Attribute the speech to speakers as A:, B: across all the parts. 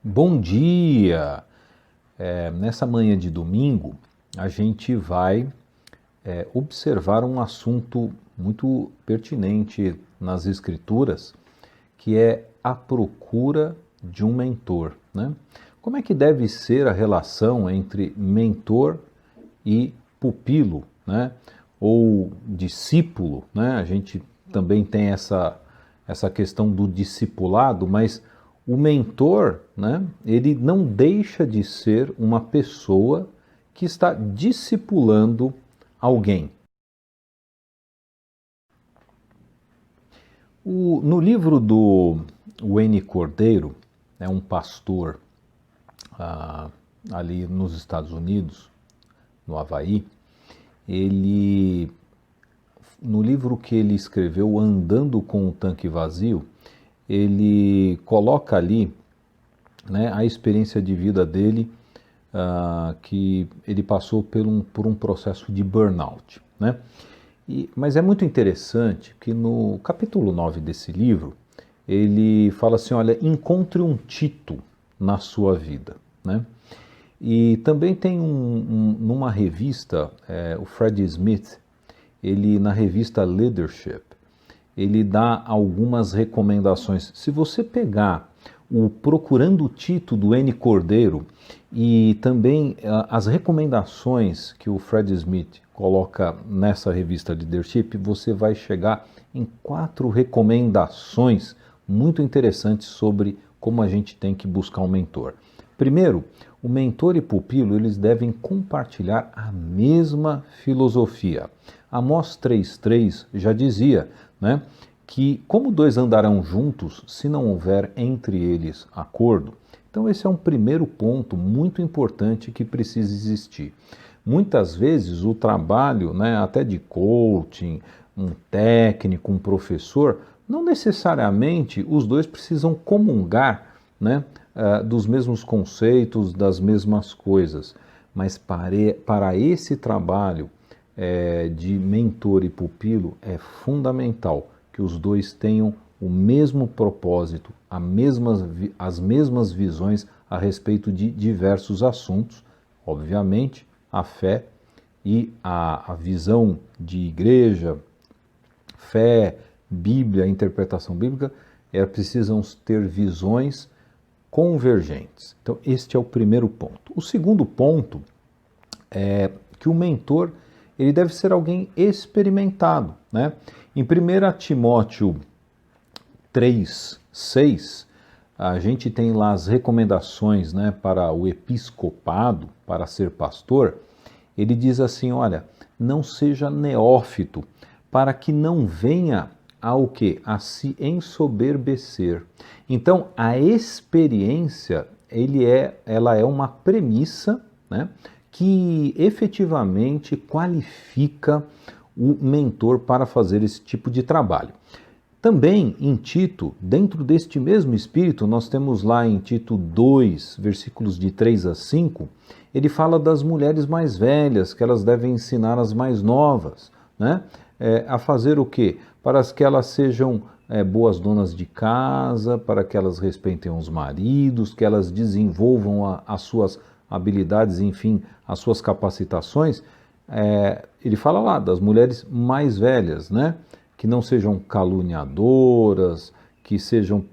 A: Bom dia! Nessa manhã de domingo, a gente vai observar um assunto muito pertinente nas Escrituras, que é a procura de um mentor, né? Como é que deve ser a relação entre mentor e pupilo, né? Ou discípulo, né? A gente também tem essa questão do discipulado, mas o mentor, né? Ele não deixa de ser uma pessoa que está discipulando alguém. No livro do Wayne Cordeiro, é um pastor ah, ali nos Estados Unidos, no Havaí, ele, no livro que ele escreveu, Andando com o Tanque Vazio, ele coloca ali, né, a experiência de vida dele, que ele passou por um processo de burnout, né? Mas é muito interessante que no capítulo 9 desse livro, ele fala assim, olha, encontre um Tito na sua vida, né? E também tem numa revista, o Fred Smith, ele na revista Leadership, ele dá algumas recomendações. Se você pegar o Procurando o Tito do N. Cordeiro e também as recomendações que o Fred Smith coloca nessa revista Leadership, você vai chegar em 4 recomendações muito interessantes sobre como a gente tem que buscar um mentor. Primeiro, o mentor e pupilo eles devem compartilhar a mesma filosofia. Amós 3,3 já dizia, né, que como dois andarão juntos se não houver entre eles acordo? Então esse é um primeiro ponto muito importante que precisa existir. Muitas vezes o trabalho, né, até de coaching, um técnico, um professor, não necessariamente os dois precisam comungar, né, dos mesmos conceitos, das mesmas coisas, mas para esse trabalho de mentor e pupilo é fundamental que os dois tenham o mesmo propósito, as mesmas visões a respeito de diversos assuntos, obviamente a fé e a visão de igreja, fé, Bíblia, interpretação bíblica, precisam ter visões convergentes. Então, este é o primeiro ponto. O segundo ponto é que o mentor ele deve ser alguém experimentado, né? Em 1 Timóteo 3:6, a gente tem lá as recomendações, né, para o episcopado, para ser pastor. Ele diz assim, olha, não seja neófito, para que não venha ao que? A se ensoberbecer. Então, a experiência, ela é uma premissa, né, que efetivamente qualifica o mentor para fazer esse tipo de trabalho. Também em Tito, dentro deste mesmo espírito, nós temos lá em Tito 2, versículos de 3 a 5, ele fala das mulheres mais velhas, que elas devem ensinar as mais novas, né? A fazer o quê? Para que elas sejam boas donas de casa, para que elas respeitem os maridos, que elas desenvolvam as suas habilidades, enfim, as suas capacitações. Ele fala lá das mulheres mais velhas, né? Que não sejam caluniadoras, que sejam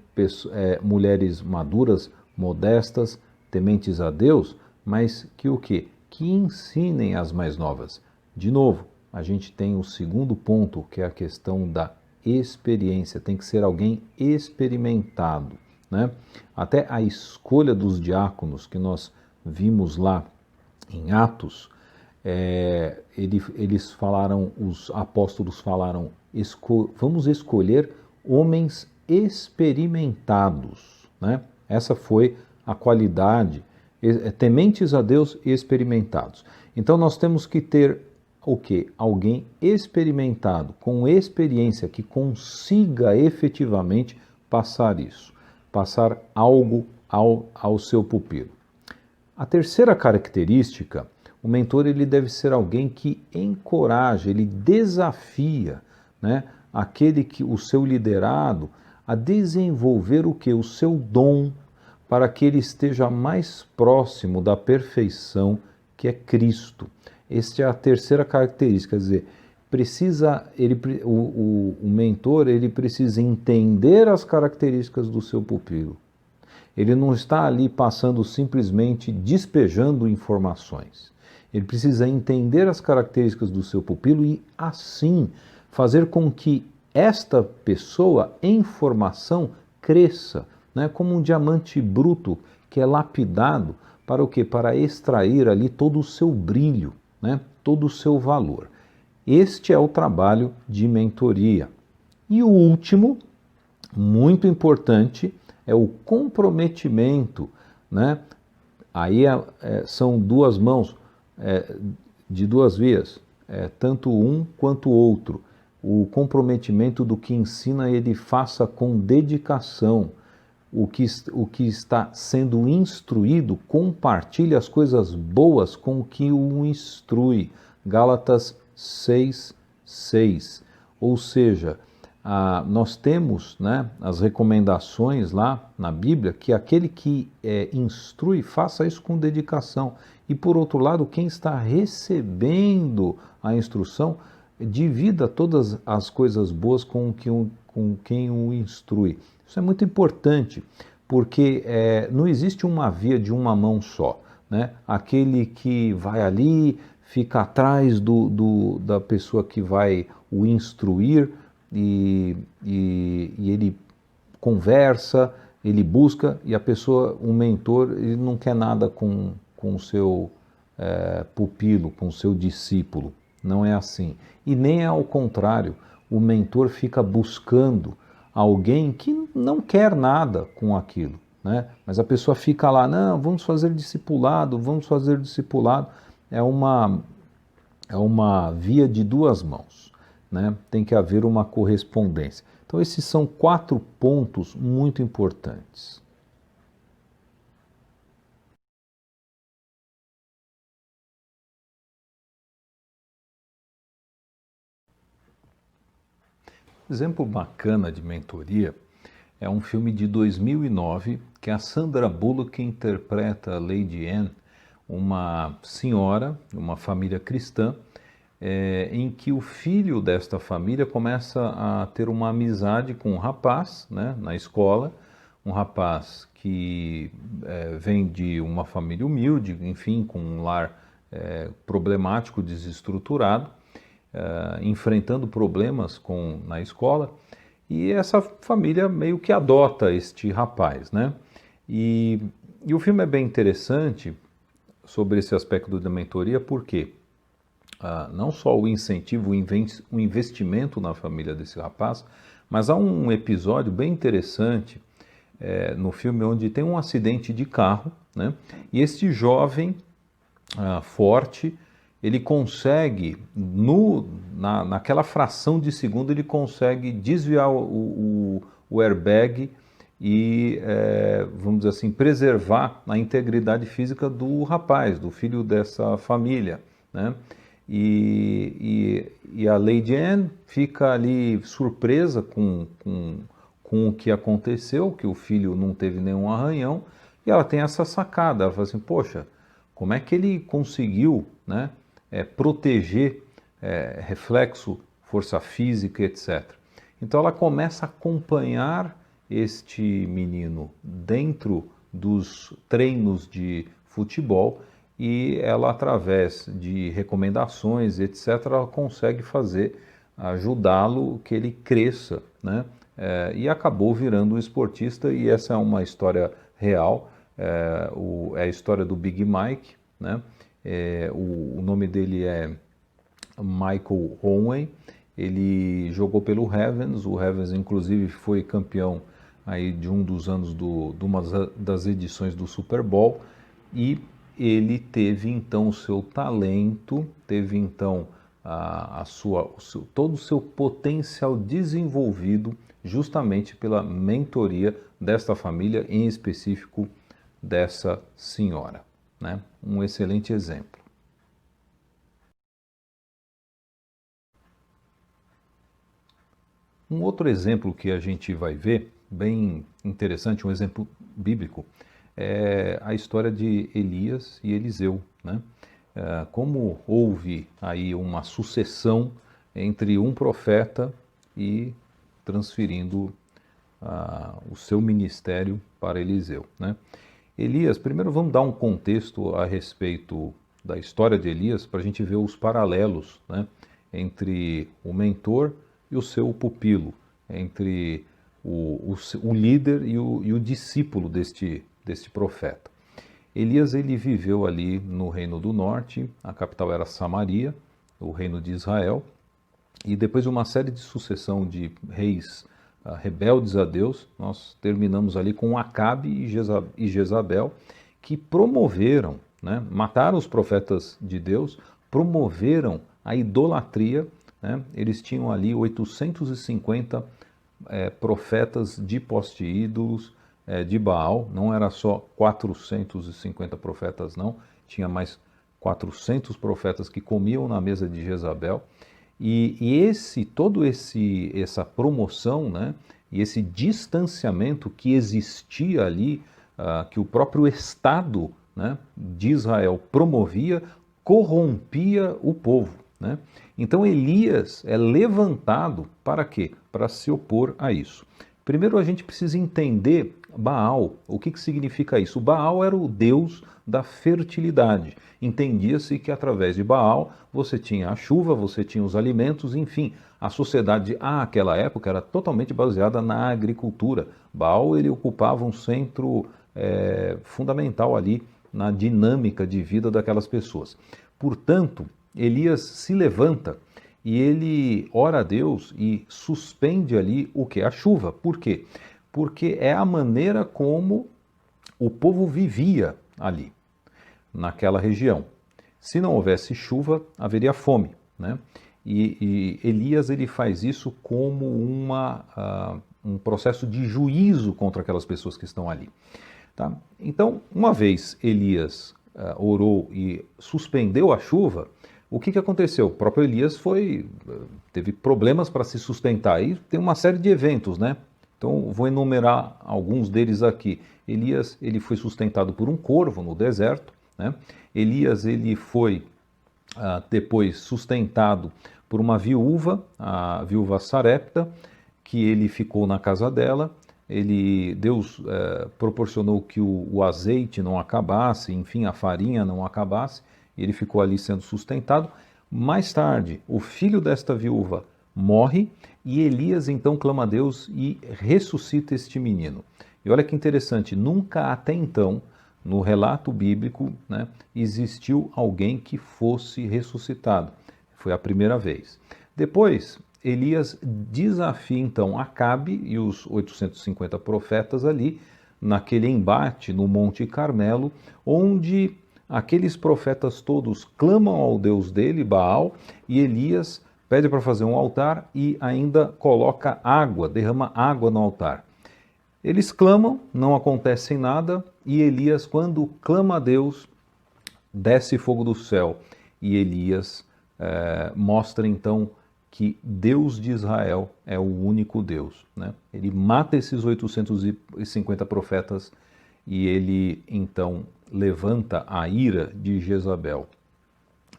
A: mulheres maduras, modestas, tementes a Deus, mas que o quê? Que ensinem as mais novas. De novo, a gente tem o segundo ponto, que é a questão da experiência. Tem que ser alguém experimentado, né? Até a escolha dos diáconos que nós vimos lá em Atos, eles falaram, os apóstolos falaram, vamos escolher homens experimentados, né? Essa foi a qualidade, tementes a Deus e experimentados. Então nós temos que ter o quê? Alguém experimentado, com experiência, que consiga efetivamente passar isso, passar algo ao seu pupilo. A terceira característica, o mentor ele deve ser alguém que encoraja, ele desafia, né, aquele que o seu liderado a desenvolver o que? O seu dom, para que ele esteja mais próximo da perfeição que é Cristo. Esta é a terceira característica, quer dizer, o mentor ele precisa entender as características do seu pupilo. Ele não está ali passando simplesmente despejando informações. Ele precisa entender as características do seu pupilo e, assim, fazer com que esta pessoa em formação cresça, né, como um diamante bruto que é lapidado para o quê? Para extrair ali todo o seu brilho, né, todo o seu valor. Este é o trabalho de mentoria. E o último, muito importante, é o comprometimento, né? Aí são duas mãos de duas vias, tanto um quanto o outro. O comprometimento do que ensina ele faça com dedicação. O que está sendo instruído compartilhe as coisas boas com o que o instrui. Gálatas 6:6. Ou seja, nós temos, né, as recomendações lá na Bíblia que aquele que instrui, faça isso com dedicação. E por outro lado, quem está recebendo a instrução, divida todas as coisas boas com quem o instrui. Isso é muito importante, porque não existe uma via de uma mão só, né? Aquele que vai ali, fica atrás da pessoa que vai o instruir, e ele conversa, ele busca, e a pessoa, o mentor, ele não quer nada com o seu pupilo, com o seu discípulo. Não é assim. E nem é ao contrário. O mentor fica buscando alguém que não quer nada com aquilo, né? Mas a pessoa fica lá, não, vamos fazer discipulado, vamos fazer discipulado. É uma via de duas mãos, né? Tem que haver uma correspondência. Então esses são 4 pontos muito importantes. Exemplo bacana de mentoria é um filme de 2009 que a Sandra Bullock interpreta a Lady Anne, uma senhora, uma família cristã, em que o filho desta família começa a ter uma amizade com um rapaz, né, na escola, um rapaz que vem de uma família humilde, enfim, com um lar problemático, desestruturado, enfrentando problemas na escola, e essa família meio que adota este rapaz, né? E o filme é bem interessante sobre esse aspecto da mentoria, porque não só o incentivo, o investimento na família desse rapaz, mas há um episódio bem interessante no filme onde tem um acidente de carro, né? E este jovem forte, ele consegue, naquela fração de segundo, ele consegue desviar o airbag e, vamos dizer assim, preservar a integridade física do rapaz, do filho dessa família, né? E a Lady Anne fica ali surpresa com o que aconteceu, que o filho não teve nenhum arranhão, e ela tem essa sacada, ela fala assim, poxa, como é que ele conseguiu, né, proteger reflexo, força física, etc. Então ela começa a acompanhar este menino dentro dos treinos de futebol e ela, através de recomendações, etc., ela consegue ajudá-lo que ele cresça, né? E acabou virando um esportista, e essa é uma história real, é a história do Big Mike, né? O nome dele é Michael Owen, ele jogou pelo Ravens, o Ravens inclusive foi campeão aí de um dos anos de uma das edições do Super Bowl, e ele teve então o seu talento, teve então todo o seu potencial desenvolvido justamente pela mentoria desta família, em específico dessa senhora, né? Um excelente exemplo. Um outro exemplo que a gente vai ver, bem interessante, um exemplo bíblico, é a história de Elias e Eliseu, né? Como houve aí uma sucessão entre um profeta e transferindo o seu ministério para Eliseu, né? Elias, primeiro vamos dar um contexto a respeito da história de Elias para a gente ver os paralelos, né, entre o mentor e o seu pupilo, entre o líder e o discípulo deste profeta. Elias ele viveu ali no Reino do Norte, a capital era Samaria, o Reino de Israel, e depois de uma série de sucessão de reis rebeldes a Deus, nós terminamos ali com Acabe e Jezabel, que promoveram, né, mataram os profetas de Deus, promoveram a idolatria, né? Eles tinham ali 850 profetas de poste ídolos, de Baal, não era só 450 profetas não, tinha mais 400 profetas que comiam na mesa de Jezabel, e essa promoção, né, e esse distanciamento que existia ali, que o próprio Estado, né, de Israel promovia, corrompia o povo, né? Então Elias é levantado para quê? Para se opor a isso. Primeiro a gente precisa entender Baal. O que significa isso? O Baal era o deus da fertilidade. Entendia-se que através de Baal você tinha a chuva, você tinha os alimentos, enfim. A sociedade àquela época era totalmente baseada na agricultura. Baal ele ocupava um centro fundamental ali na dinâmica de vida daquelas pessoas. Portanto, Elias se levanta e ele ora a Deus e suspende ali o que? A chuva. Por quê? Porque é a maneira como o povo vivia ali, naquela região. Se não houvesse chuva, haveria fome, né? E Elias ele faz isso como um processo de juízo contra aquelas pessoas que estão ali. Tá? Então, uma vez Elias orou e suspendeu a chuva, o que aconteceu? O próprio Elias teve problemas para se sustentar. E tem uma série de eventos, né? Então, vou enumerar alguns deles aqui. Elias ele foi sustentado por um corvo no deserto, né? Elias ele foi depois sustentado por uma viúva, a viúva Sarepta, que ele ficou na casa dela. Deus proporcionou que o azeite não acabasse, enfim, a farinha não acabasse, e ele ficou ali sendo sustentado. Mais tarde, o filho desta viúva morre, e Elias então clama a Deus e ressuscita este menino. E olha que interessante, nunca até então, no relato bíblico, né, existiu alguém que fosse ressuscitado. Foi a primeira vez. Depois, Elias desafia então Acabe e os 850 profetas ali, naquele embate no Monte Carmelo, onde aqueles profetas todos clamam ao Deus dele, Baal, e Elias pede para fazer um altar e ainda coloca água, derrama água no altar. Eles clamam, não acontece nada, e Elias, quando clama a Deus, desce fogo do céu, e Elias mostra então que Deus de Israel é o único Deus, né? Ele mata esses 850 profetas e ele então levanta a ira de Jezabel.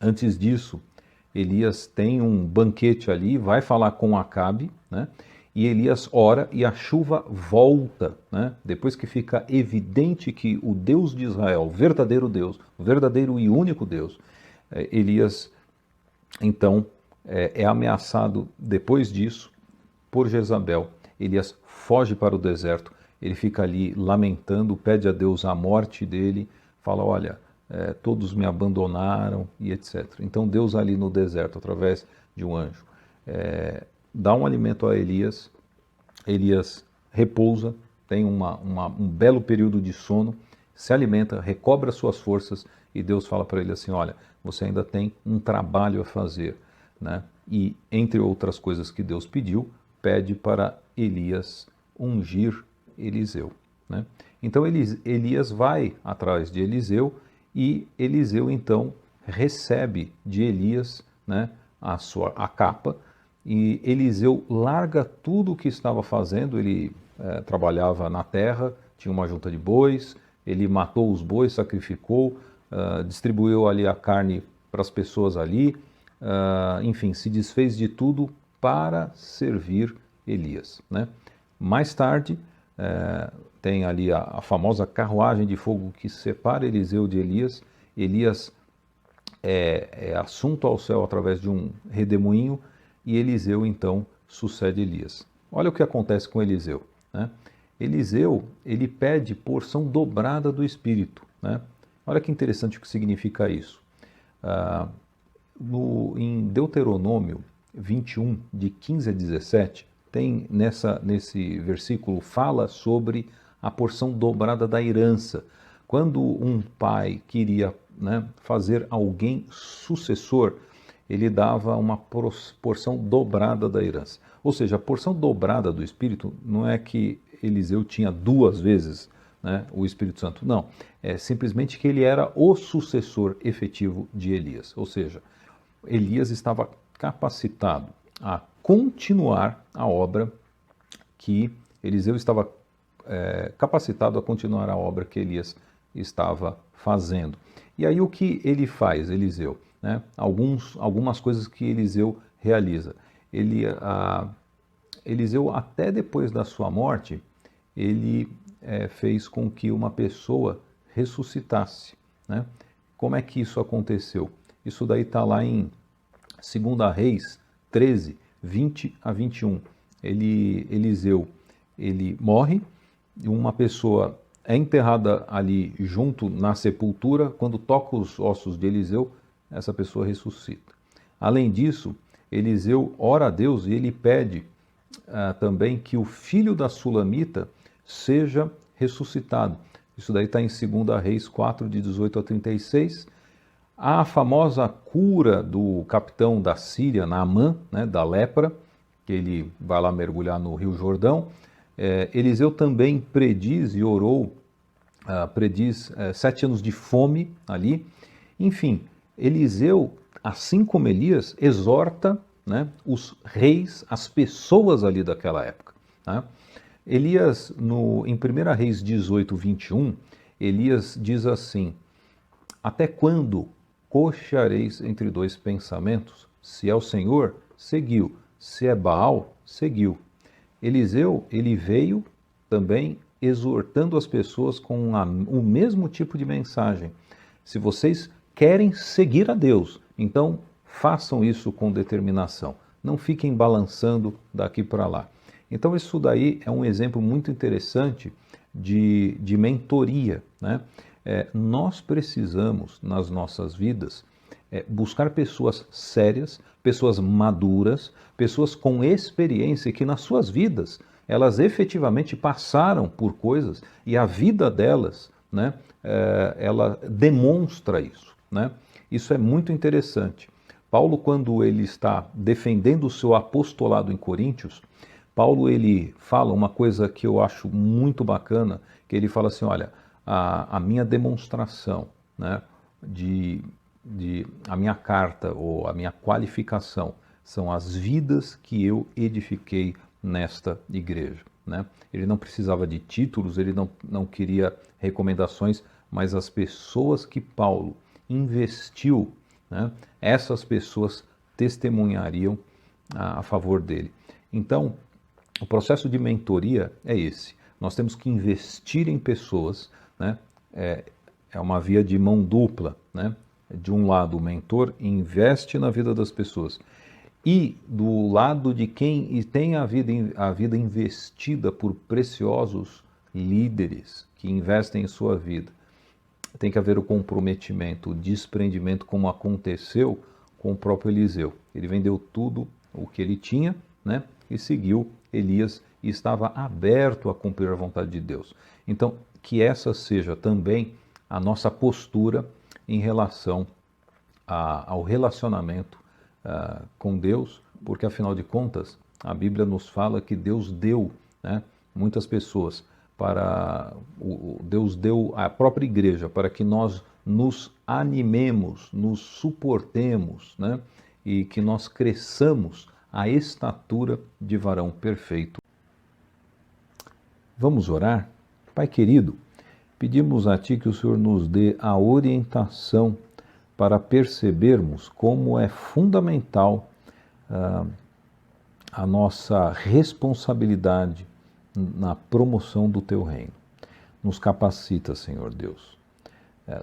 A: Antes disso, Elias tem um banquete ali, vai falar com Acabe, né? E Elias ora e a chuva volta, né? Depois que fica evidente que o Deus de Israel, o verdadeiro Deus, o verdadeiro e único Deus, Elias então é ameaçado depois disso por Jezabel. Elias foge para o deserto, ele fica ali lamentando, pede a Deus a morte dele, fala, olha, todos me abandonaram e etc. Então Deus ali no deserto, através de um anjo, dá um alimento a Elias, Elias repousa, tem um belo período de sono, se alimenta, recobra suas forças e Deus fala para ele assim, olha, você ainda tem um trabalho a fazer, né? E entre outras coisas que Deus pediu, pede para Elias ungir Eliseu, né? Então Elias vai atrás de Eliseu e Eliseu então recebe de Elias, né, a capa, e Eliseu larga tudo o que estava fazendo. Ele trabalhava na terra, tinha uma junta de bois, ele matou os bois, sacrificou, distribuiu ali a carne para as pessoas ali, enfim, se desfez de tudo para servir Elias, né? Mais tarde, tem ali a famosa carruagem de fogo que separa Eliseu de Elias. Elias é assunto ao céu através de um redemoinho e Eliseu então sucede Elias. Olha o que acontece com Eliseu, né? Eliseu, ele pede porção dobrada do Espírito, né? Olha que interessante o que significa isso. Em Deuteronômio 21, de 15 a 17, tem nesse versículo, fala sobre a porção dobrada da herança. Quando um pai queria, né, fazer alguém sucessor, ele dava uma porção dobrada da herança. Ou seja, a porção dobrada do Espírito não é que Eliseu tinha duas vezes, né, o Espírito Santo, não. É simplesmente que ele era o sucessor efetivo de Elias. Ou seja, Elias estava capacitado a continuar a obra que Eliseu estava capacitado a continuar a obra que Elias estava fazendo. E aí o que ele faz, Eliseu? Né? Algumas coisas que Eliseu realiza. Eliseu, até depois da sua morte, ele fez com que uma pessoa ressuscitasse, né? Como é que isso aconteceu? Isso daí está lá em 2 Reis 13, 20 a 21. Eliseu, ele morre, e uma pessoa é enterrada ali junto na sepultura. Quando toca os ossos de Eliseu, essa pessoa ressuscita. Além disso, Eliseu ora a Deus e ele pede também que o filho da Sulamita seja ressuscitado. Isso daí está em 2 Reis 4, de 18 a 36. A famosa cura do capitão da Síria, Naamã, né, da lepra, que ele vai lá mergulhar no Rio Jordão. Eliseu também prediz e orou, prediz 7 anos de fome ali. Enfim, Eliseu, assim como Elias, exorta, né, os reis, as pessoas ali daquela época, né? Elias, em 1 Reis 18, 21, Elias diz assim: até quando cocheareis entre dois pensamentos? Se é o Senhor, seguiu. Se é Baal, seguiu. Eliseu, ele veio também exortando as pessoas com o mesmo tipo de mensagem. Se vocês querem seguir a Deus, então façam isso com determinação. Não fiquem balançando daqui para lá. Então isso daí é um exemplo muito interessante de mentoria, né? Nós precisamos, nas nossas vidas, buscar pessoas sérias, pessoas maduras, pessoas com experiência que nas suas vidas elas efetivamente passaram por coisas e a vida delas, né, ela demonstra isso, né? Isso é muito interessante. Paulo, quando ele está defendendo o seu apostolado em Coríntios, Paulo ele fala uma coisa que eu acho muito bacana, que ele fala assim, olha, a minha demonstração, né, a minha carta ou a minha qualificação são as vidas que eu edifiquei nesta igreja, né? Ele não precisava de títulos, ele não queria recomendações, mas as pessoas que Paulo investiu, né, essas pessoas testemunhariam a favor dele. Então, o processo de mentoria é esse. Nós temos que investir em pessoas, né? É uma via de mão dupla, né? De um lado, o mentor investe na vida das pessoas. E do lado de quem tem a vida investida por preciosos líderes que investem em sua vida, tem que haver o comprometimento, o desprendimento, como aconteceu com o próprio Eliseu. Ele vendeu tudo o que ele tinha, né, e seguiu Elias e estava aberto a cumprir a vontade de Deus. Então, que essa seja também a nossa postura em relação ao relacionamento com Deus, porque afinal de contas, a Bíblia nos fala que Deus deu, né, muitas pessoas Deus deu a própria igreja para que nós nos animemos, nos suportemos, né, e que nós cresçamos à estatura de varão perfeito. Vamos orar? Pai querido, pedimos a Ti que o Senhor nos dê a orientação para percebermos como é fundamental a nossa responsabilidade na promoção do Teu reino. Nos capacita, Senhor Deus.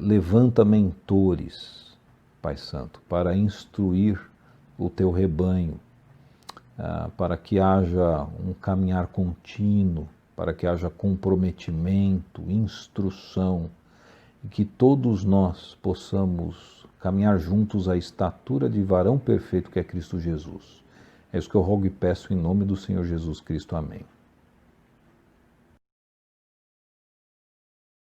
A: Levanta mentores, Pai Santo, para instruir o Teu rebanho, para que haja um caminhar contínuo, para que haja comprometimento, instrução, e que todos nós possamos caminhar juntos à estatura de varão perfeito que é Cristo Jesus. É isso que eu rogo e peço em nome do Senhor Jesus Cristo. Amém.